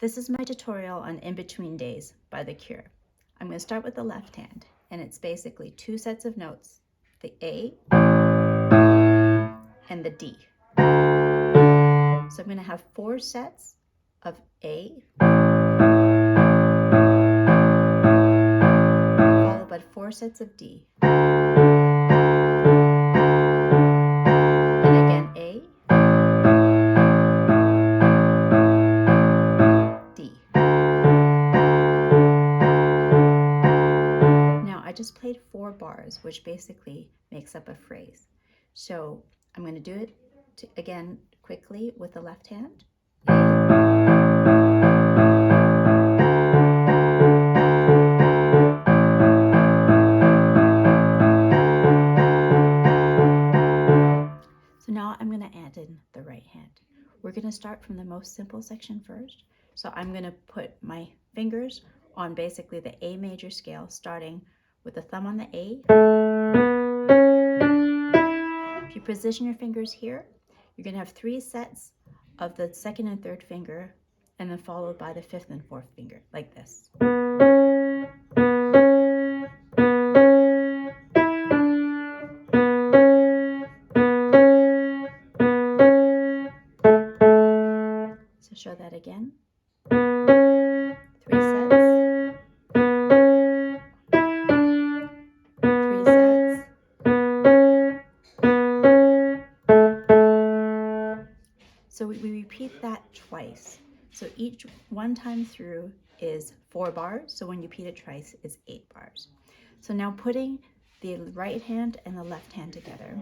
This is my tutorial on In Between Days by The Cure. I'm going to start with the left hand, and it's basically two sets of notes, the A and the D. So I'm going to have 4 sets of A, followed by 4 sets of D. And again A, D. Now I just played 4 bars, which basically makes up a phrase. So I'm going to do it again quickly with the left hand. So now I'm going to add in the right hand. We're going to start from the most simple section first. So I'm going to put my fingers on basically the A major scale, starting with the thumb on the A. If you position your fingers here, you're going to have 3 sets of the second and third finger, and then followed by the 5th and 4th finger, like this. So show that again. 3 sets. 3 sets. So we repeat that twice. So each one time through is 4 bars. So when you repeat it twice, it's 8 bars. So now putting the right hand and the left hand together,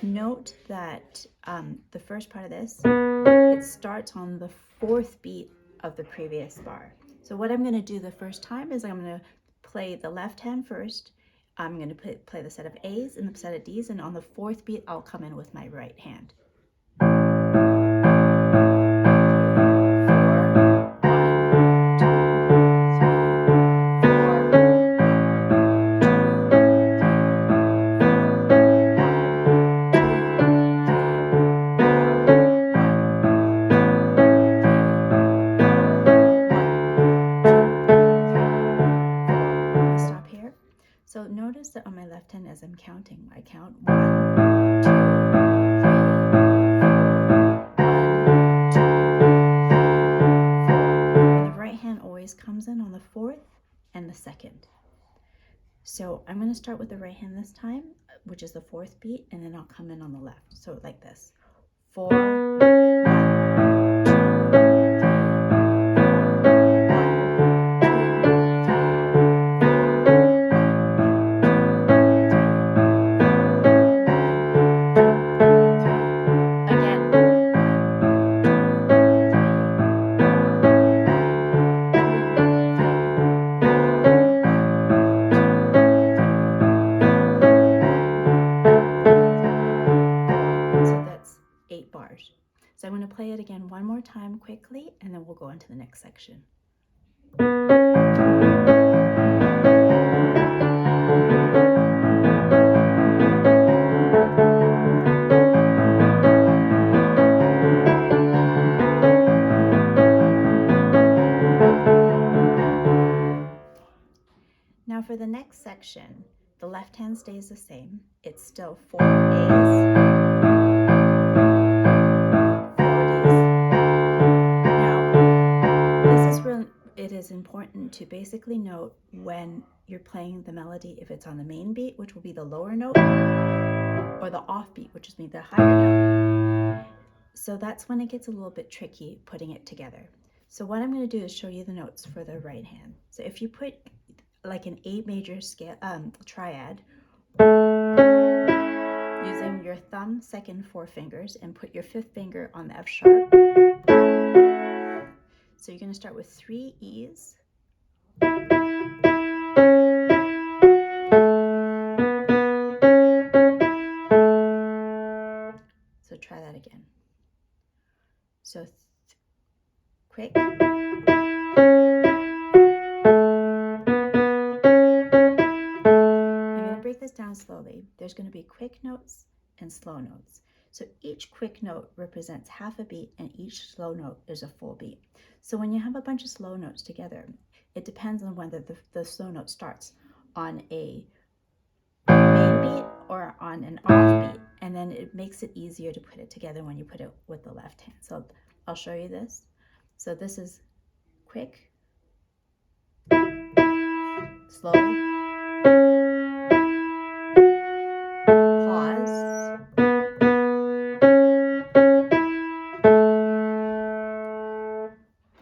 note that the first part of this, it starts on the 4th beat of the previous bar. So what I'm going to do the first time is I'm going to play the left hand first. I'm going to play the set of A's and the set of D's, and on the 4th beat, I'll come in with my right hand. So notice that on my left hand, as I'm counting, I count 1, 2, 3, 4, 1, 2, 3, 4. And the right hand always comes in on the 4th and the 2nd. So I'm going to start with the right hand this time, which is the 4th beat, and then I'll come in on the left. So like this. 4, 1. So I'm going to play it again one more time quickly, and then we'll go on to the next section. Now for the next section, the left hand stays the same. It's still 4 A's. It is important to basically note when you're playing the melody, if it's on the main beat, which will be the lower note, or the off beat, which is the higher note. So that's when it gets a little bit tricky putting it together. So what I'm going to do is show you the notes for the right hand. So if you put like an A major scale triad, using your thumb, second, 4 fingers, and put your 5th finger on the F sharp. So you're going to start with 3 E's. So try that again. So quick. I'm going to break this down slowly. There's going to be quick notes and slow notes. So each quick note represents half a beat and each slow note is a full beat. So when you have a bunch of slow notes together, it depends on whether the slow note starts on a main beat or on an off beat, and then it makes it easier to put it together when you put it with the left hand. So I'll show you this. So this is quick, slow, pause,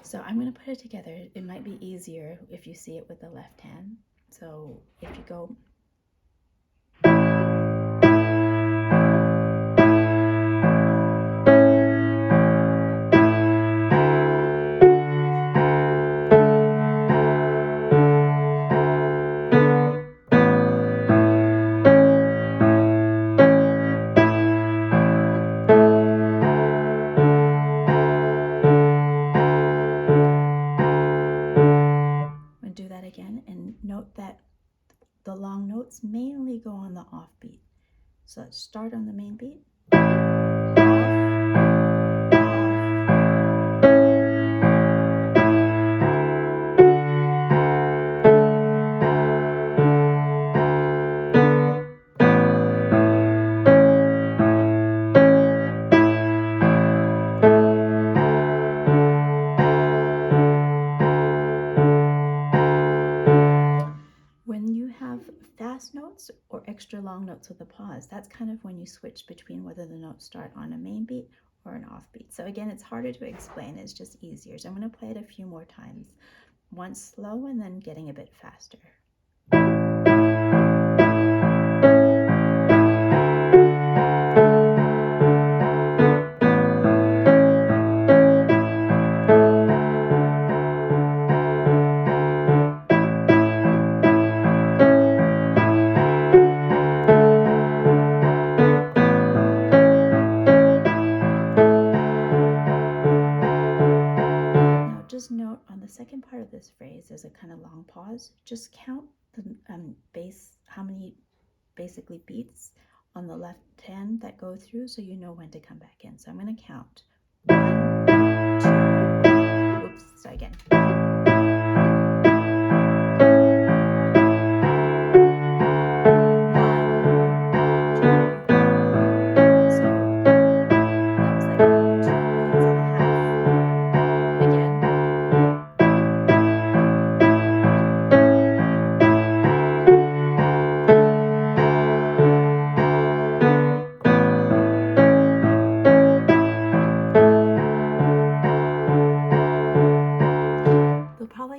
so I'm going to put it together. It might be easier if you see it with the left hand. So if you go and do that again, and note that the long notes mainly go on the off beat. So let's start on the main beat. When you have fast notes or extra long notes with a pause, that's kind of when you switch between whether the notes start on a main beat or an off beat. So again, it's harder to explain, it's just easier. So I'm going to play it a few more times, once slow and then getting a bit faster. Just note on the second part of this phrase, there's a kind of long pause. Just count the how many basically beats on the left hand that go through, so you know when to come back in. So I'm going to count 1, 2, oops, start again.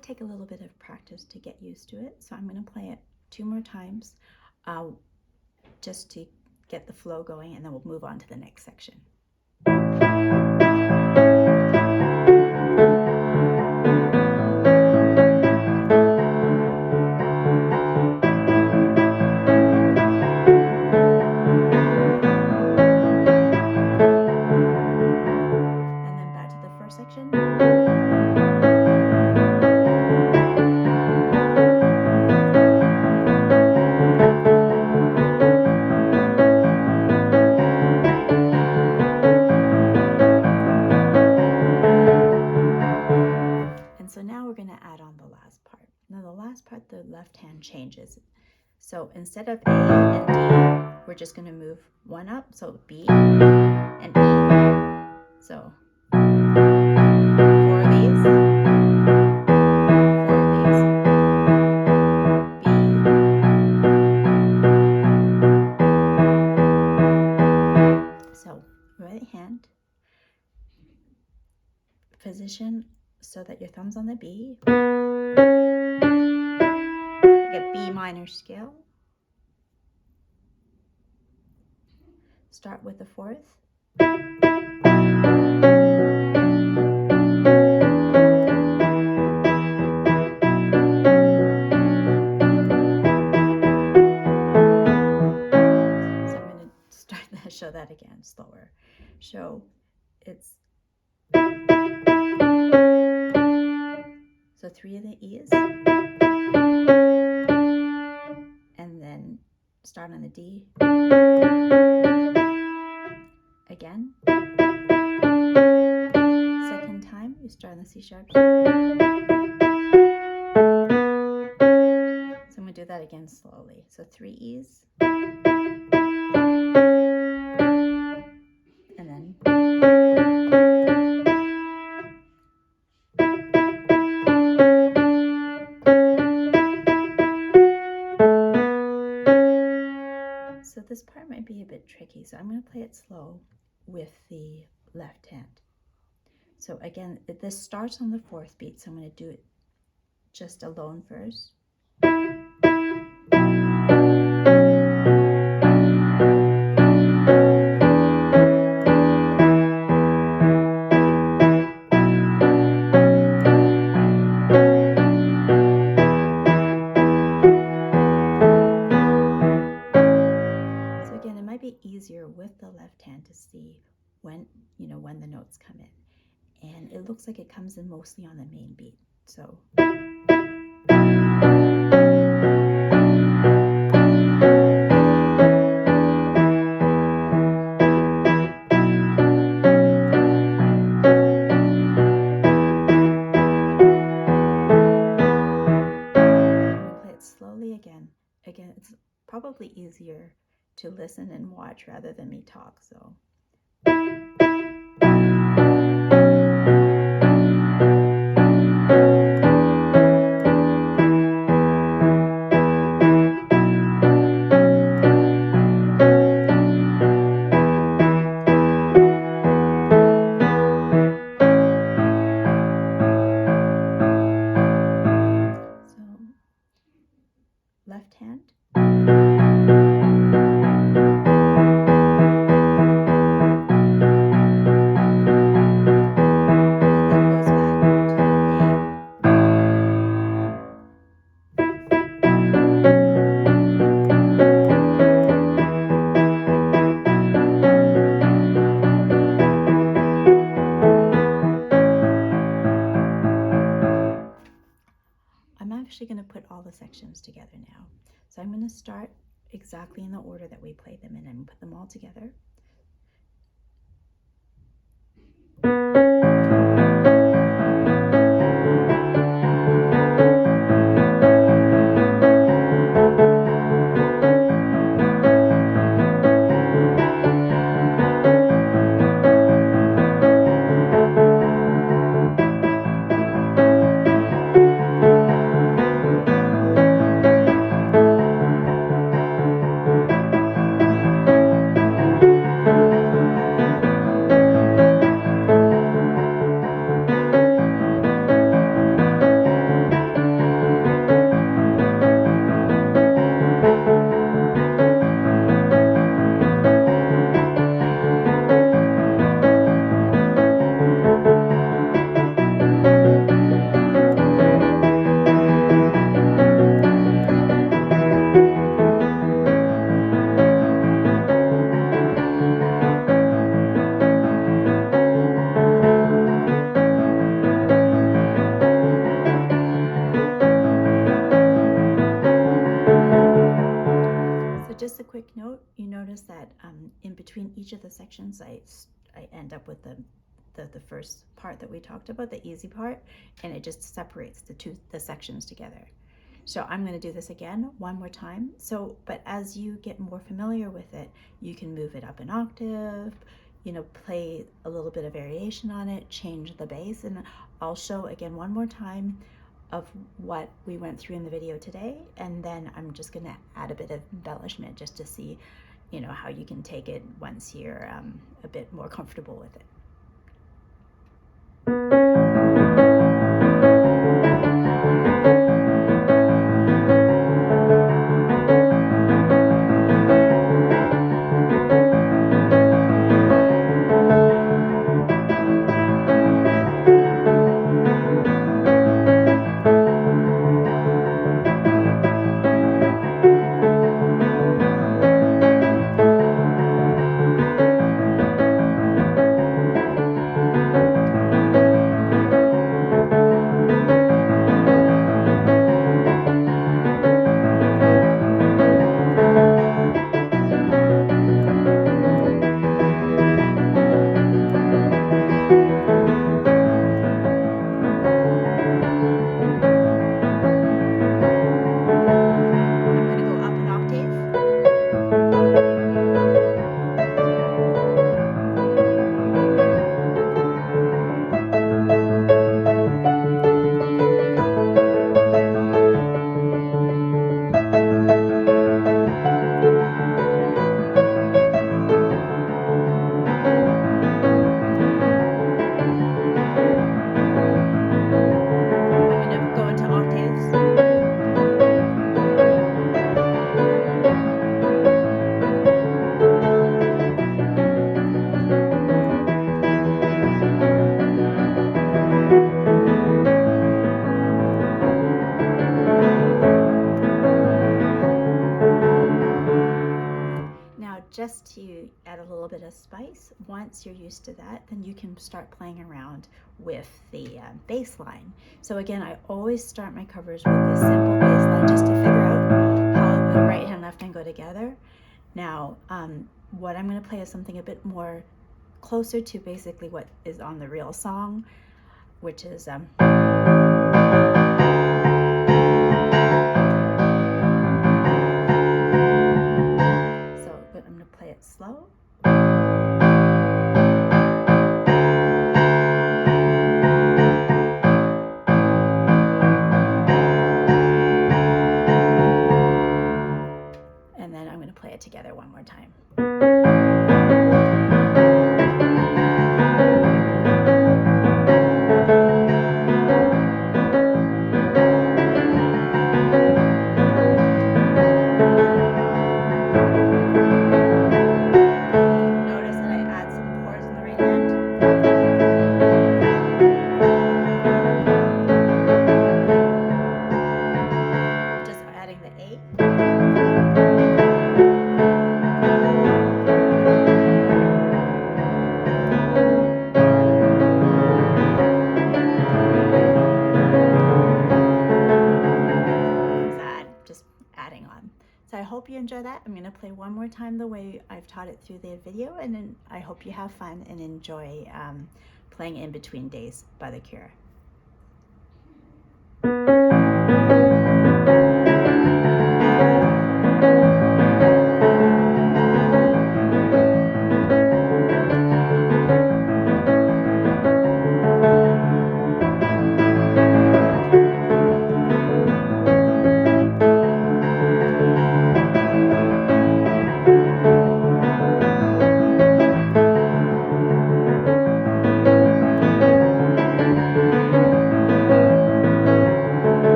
Take a little bit of practice to get used to it, so I'm going to play it 2 more times just to get the flow going, and then we'll move on to the next section. And then back to the first section. So now we're going to add on the last part. Now the last part, the left hand changes. So instead of A and D, we're just going to move one up. So B and E. So 4 of these, 4 of these, B. So right hand, position so that your thumb's on the B. Get B minor scale. Start with the 4th. So I'm going to show that again slower. So it's so 3 of the E's, and then start on the D, You start on the C sharp. So I'm going to do that again slowly. So 3 E's. And then. So this part might be a bit tricky, so I'm going to play it slow with the left hand. So again, this starts on the 4th beat, so I'm going to do it just alone first. So again, it might be easier with the left hand to see when, when the notes come in. And it looks like it comes in mostly on the main beat. So slowly again. Again, it's probably easier to listen and watch rather than me talk. So. Left hand. I'm actually going to put all the sections together now. So I'm going to start exactly in the order that we played them in and put them all together. Just a quick note, you notice that in between each of the sections, I end up with the first part that we talked about, the easy part, and it just separates the sections together. So I'm going to do this again one more time. So, but as you get more familiar with it, you can move it up an octave, play a little bit of variation on it, change the bass, and I'll show again one more time of what we went through in the video today, and then I'm just going to add a bit of embellishment just to see, how you can take it once you're a bit more comfortable with it. add a little bit of spice. Once you're used to that, then you can start playing around with the bass line. So again, I always start my covers with a simple bass line just to figure out how the right hand, left hand go together. Now, what I'm going to play is something a bit more closer to basically what is on the real song, which is so but I'm going to play it slow. And then I'm going to play it together one more time. So I hope you enjoy that. I'm going to play one more time the way I've taught it through the video, and then I hope you have fun and enjoy playing In Between Days by The Cure.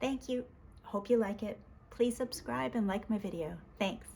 Thank you. Hope you like it. Please subscribe and like my video. Thanks.